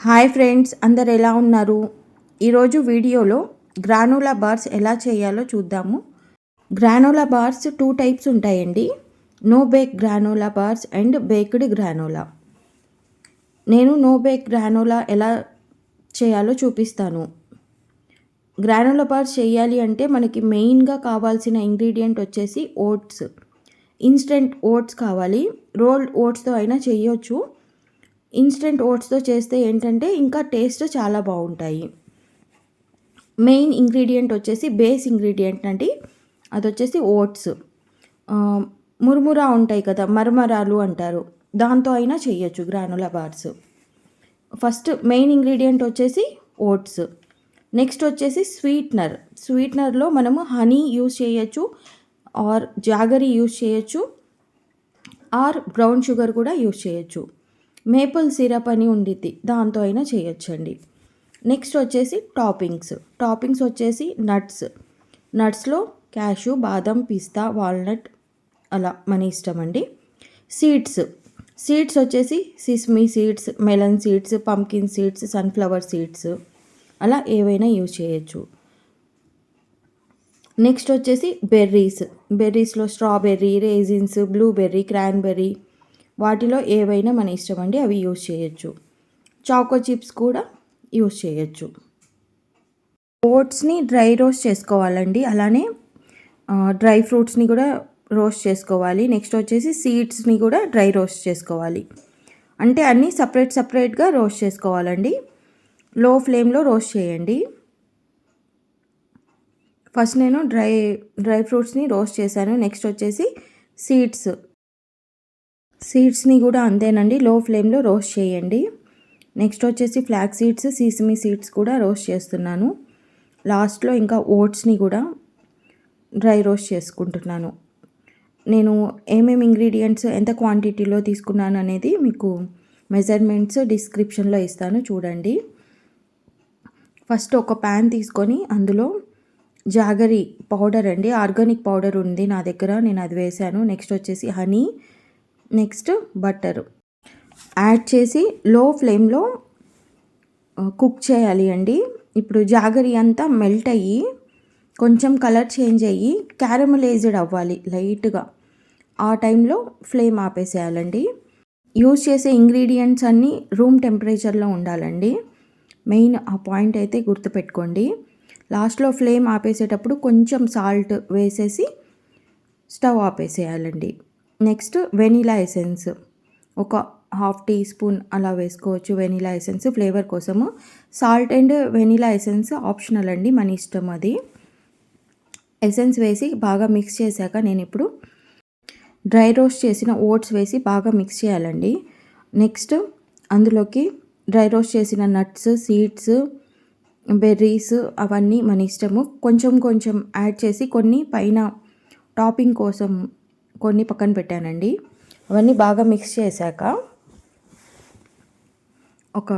Hi friends, అందరు ఎలా ఉన్నారు? ఈరోజు వీడియోలో గ్రానోలా బార్స్ ఎలా చేయాలో చూద్దాము. గ్రానోలా బార్స్ 2 టైప్స్ ఉంటాయండి. No bake granola bars and baked granola. నేను నో బేక్ గ్రానోలా ఎలా చేయాలో చూపిస్తాను. గ్రానోలా బార్స్ చేయాలి అంటే మనకి మెయిన్గా కావాల్సిన ఇంగ్రీడియంట్ వచ్చేసి ఓట్స్. ఇన్స్టెంట్ ఓట్స్ కావాలి. రోల్డ్ ఓట్స్తో అయినా చేయొచ్చు. ఇన్స్టెంట్ ఓట్స్తో చేస్తే ఏంటంటే ఇంకా టేస్ట్ చాలా బాగుంటాయి. మెయిన్ ఇంగ్రీడియంట్ వచ్చేసి బేస్ ఇంగ్రీడియంట్ అండి, అది వచ్చేసి ఓట్స్. మురుమురా ఉంటాయి కదా, మరమరాలు అంటారు, దాంతో అయినా చేయొచ్చు గ్రానులా బార్స్. ఫస్ట్ మెయిన్ ఇంగ్రీడియంట్ వచ్చేసి ఓట్స్. నెక్స్ట్ వచ్చేసి స్వీట్నర్లో మనము హనీ యూస్ చేయొచ్చు, ఆర్ జాగరీ యూస్ చేయొచ్చు, ఆర్ బ్రౌన్ షుగర్ కూడా యూస్ చేయొచ్చు. మేపుల్ సిరప్ అని ఉండిద్ది, దాంతో అయినా చేయొచ్చండి. నెక్స్ట్ వచ్చేసి టాపింగ్స్ వచ్చేసి నట్స్లో క్యాషు, బాదం, పిస్తా, వాల్నట్, అలా మన ఇష్టం అండి. సీడ్స్ వచ్చేసి sesame seeds, melon seeds, pumpkin seeds, sunflower seeds, అలా ఏవైనా యూజ్ చేయొచ్చు. నెక్స్ట్ వచ్చేసి బెర్రీస్లో స్ట్రాబెర్రీ, రేజిన్స్, బ్లూబెర్రీ, క్రాన్బెర్రీ, వాటిలో ఏవైనా మన ఇష్టం అండి, అవి యూజ్ చేయొచ్చు. చాకో చిప్స్ కూడా యూజ్ చేయొచ్చు. ఓట్స్ని డ్రై రోస్ట్ చేసుకోవాలండి, అలానే డ్రై ఫ్రూట్స్ని కూడా రోస్ట్ చేసుకోవాలి. నెక్స్ట్ వచ్చేసి సీడ్స్ని కూడా డ్రై రోస్ట్ చేసుకోవాలి. అంటే అన్నీ సపరేట్గా రోస్ట్ చేసుకోవాలండి. లో ఫ్లేమ్లో రోస్ట్ చేయండి. ఫస్ట్ నేను డ్రై ఫ్రూట్స్ని రోస్ట్ చేశాను. నెక్స్ట్ వచ్చేసి సీడ్స్ని కూడా అంతేనండి, లో ఫ్లేమ్లో రోస్ట్ చేయండి. నెక్స్ట్ వచ్చేసి ఫ్లాక్ సీడ్స్, సీసమీ సీడ్స్ కూడా రోస్ట్ చేస్తున్నాను. లాస్ట్లో ఇంకా ఓట్స్ని కూడా డ్రై రోస్ట్ చేసుకుంటున్నాను. నేను ఏమేమి ఇంగ్రీడియంట్స్ ఎంత క్వాంటిటీలో తీసుకున్నాను అనేది మీకు మెజర్మెంట్స్ డిస్క్రిప్షన్లో ఇస్తాను, చూడండి. ఫస్ట్ ఒక ప్యాన్ తీసుకొని అందులో జాగరీ పౌడర్ అండి, ఆర్గానిక్ పౌడర్ ఉంది నా దగ్గర, నేను అది వేసాను. నెక్స్ట్ వచ్చేసి హనీ, నెక్స్ట్ బటర్ యాడ్ చేసి లో ఫ్లేమ్లో కుక్ చేయాలి అండి. ఇప్పుడు జాగరీ అంతా మెల్ట్ అయ్యి కొంచెం కలర్ చేంజ్ అయ్యి క్యారమలైజ్డ్ అవ్వాలి లైట్గా. ఆ టైంలో ఫ్లేమ్ ఆపేసేయాలండి. యూజ్ చేసే ఇంగ్రీడియంట్స్ అన్నీ రూమ్ టెంపరేచర్లో ఉండాలండి. మెయిన్ ఆ పాయింట్ అయితే గుర్తుపెట్టుకోండి. లాస్ట్లో ఫ్లేమ్ ఆపేసేటప్పుడు కొంచెం సాల్ట్ వేసేసి స్టవ్ ఆపేసేయాలండి. నెక్స్ట్ వెనీలా ఎసెన్స్ ఒక 1/2 టీ స్పూన్ అలా వేసుకోవచ్చు. వెనీలా ఎసెన్స్ ఫ్లేవర్ కోసము. Salt and vanilla essence optional అండి, మన ఇష్టం అది. ఎసెన్స్ వేసి బాగా మిక్స్ చేశాక నేను ఇప్పుడు డ్రై రోస్ట్ చేసిన ఓట్స్ వేసి బాగా మిక్స్ చేయాలండి. నెక్స్ట్ అందులోకి డ్రై రోస్ట్ చేసిన నట్స్, సీడ్స్, బెర్రీస్ అవన్నీ మన ఇష్టము. కొంచెం యాడ్ చేసి కొన్ని పైన టాపింగ్ కోసం కొన్ని పక్కన పెట్టానండి. అవన్నీ బాగా మిక్స్ చేశాక ఒక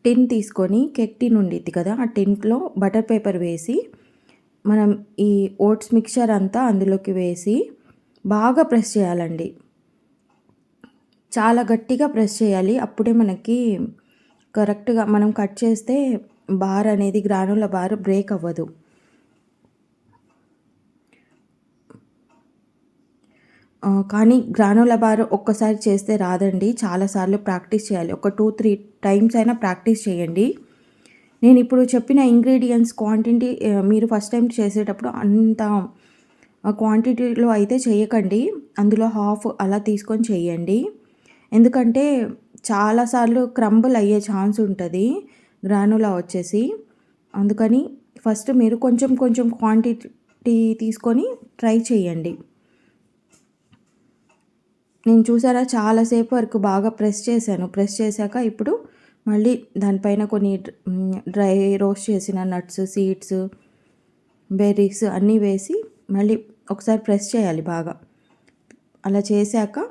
టిన్ తీసుకొని, కేక్ టిన్ ఉండిద్ది కదా, ఆ టిన్లో బటర్ పేపర్ వేసి మనం ఈ ఓట్స్ మిక్చర్ అంతా అందులోకి వేసి బాగా ప్రెస్ చేయాలండి. చాలా గట్టిగా ప్రెస్ చేయాలి, అప్పుడే మనకి కరెక్ట్గా మనం కట్ చేస్తే బార్ అనేది, గ్రానులా బార్ బ్రేక్ అవ్వదు. కానీ గ్రానోలా బార్ ఒక్కసారి చేస్తే రాదండి, చాలాసార్లు ప్రాక్టీస్ చేయాలి. ఒక 2-3 టైమ్స్ అయినా ప్రాక్టీస్ చేయండి. నేను ఇప్పుడు చెప్పిన ఇంగ్రీడియంట్స్ క్వాంటిటీ మీరు ఫస్ట్ టైం చేసేటప్పుడు అంత క్వాంటిటీలో అయితే చేయకండి. అందులో హాఫ్ అలా తీసుకొని చేయండి. ఎందుకంటే చాలాసార్లు క్రంబుల్ అయ్యే ఛాన్స్ ఉంటుంది గ్రానులా వచ్చేసి. అందుకని ఫస్ట్ మీరు కొంచెం క్వాంటిటీ తీసుకొని ట్రై చేయండి. నేను చూసారా చాలాసేపు వరకు బాగా ప్రెస్ చేశాను. ప్రెస్ చేశాక ఇప్పుడు మళ్ళీ దానిపైన కొన్ని డ్రై రోస్ట్ చేసిన నట్స్, సీడ్స్, బెర్రీస్ అన్నీ వేసి మళ్ళీ ఒకసారి ప్రెస్ చేయాలి బాగా. అలా చేశాక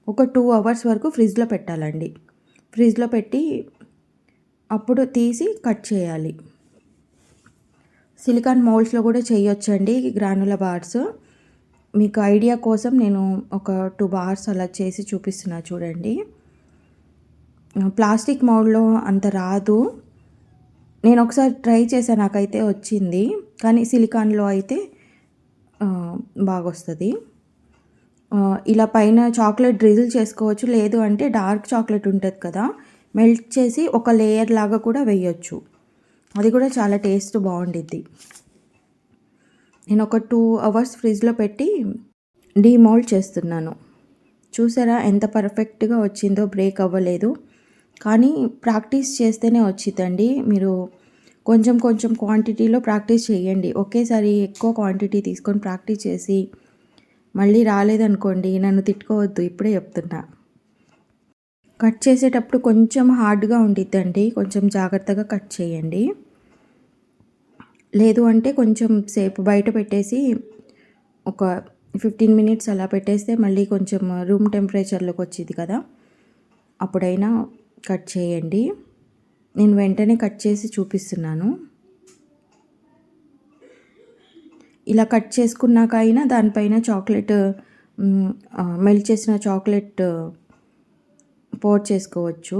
ఒక 2 అవర్స్ వరకు ఫ్రిడ్జ్లో పెట్టాలండి. ఫ్రిడ్జ్లో పెట్టి అప్పుడు తీసి కట్ చేయాలి. సిలికాన్ మౌల్డ్స్లో కూడా చేయొచ్చండి గ్రానులా బార్స్. మీకు ఐడియా కోసం నేను ఒక 2 బార్స్ అలా చేసి చూపిస్తున్నా, చూడండి. ప్లాస్టిక్ మౌల్డ్‌లో అంత రాదు. నేను ఒకసారి ట్రై చేశా, నాకైతే వచ్చింది. కానీ సిలికాన్‌లో అయితే బాగొస్తది. ఇలా పైన చాక్లేట్ డ్రిజిల్ చేసుకోవచ్చు. లేదు అంటే డార్క్ చాక్లేట్ ఉంటది కదా! మెల్ట్ చేసి ఒక లేయర్ లాగా కూడా వేయొచ్చు. అది కూడా చాలా టేస్ట్ బావుండిద్ది. నేను ఒక 2 అవర్స్ ఫ్రిడ్జ్‌లో పెట్టి డీమౌల్డ్ చేస్తున్నాను. చూసారా ఎంత పర్ఫెక్ట్‌గా వచ్చిందో, బ్రేక్ అవ్వలేదు. కానీ ప్రాక్టీస్ చేస్తేనే వచ్చిద్దండి. మీరు కొంచెం కొంచెం క్వాంటిటీలో ప్రాక్టీస్ చేయండి. ఒకేసారి ఎక్కువ క్వాంటిటీ తీసుకొని ప్రాక్టీస్ చేసి మళ్ళీ రాలేదనుకోండి నన్ను తిట్టుకోవద్దు, ఇప్పుడే చెప్తున్నా. కట్ చేసేటప్పుడు కొంచెం హార్డ్‌గా ఉండిద్దండి. కొంచెం జాగ్రత్తగా కట్ చేయండి. లేదు అంటే కొంచెం సేపు బయట పెట్టేసి ఒక 15 మినిట్స్ అలా పెట్టేస్తే మళ్ళీ కొంచెం రూమ్ టెంపరేచర్‌లోకి వచ్చిద్ది కదా! అప్పుడైనా కట్ చేయండి. నేను వెంటనే కట్ చేసి చూపిస్తున్నాను. ఇలా కట్ చేసుకున్నాక అయినా దానిపైన చాక్లెట్ మెల్ట్ చేసిన చాక్లెట్ పోర్ చేసుకోవచ్చు.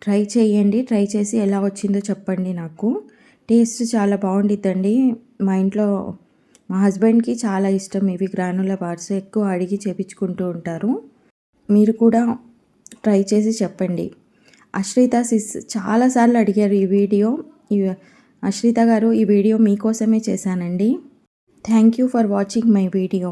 ట్రై చేయండి. ట్రై చేసి ఎలా వచ్చిందో చెప్పండి నాకు. టేస్ట్ చాలా బావుండిద్దండి. మా ఇంట్లో మా హస్బెండ్‌కి చాలా ఇష్టం ఇవి గ్రానులా బార్స్. ఎక్కువ అడిగి చేపించుకుంటూ ఉంటారు. మీరు కూడా ట్రై చేసి చెప్పండి. అశ్రిత సిస్ చాలా సార్లు అడిగారు ఈ వీడియో. అశ్రిత గారు, ఈ వీడియో మీకోసమే చేశానండి. Thank you for watching my video.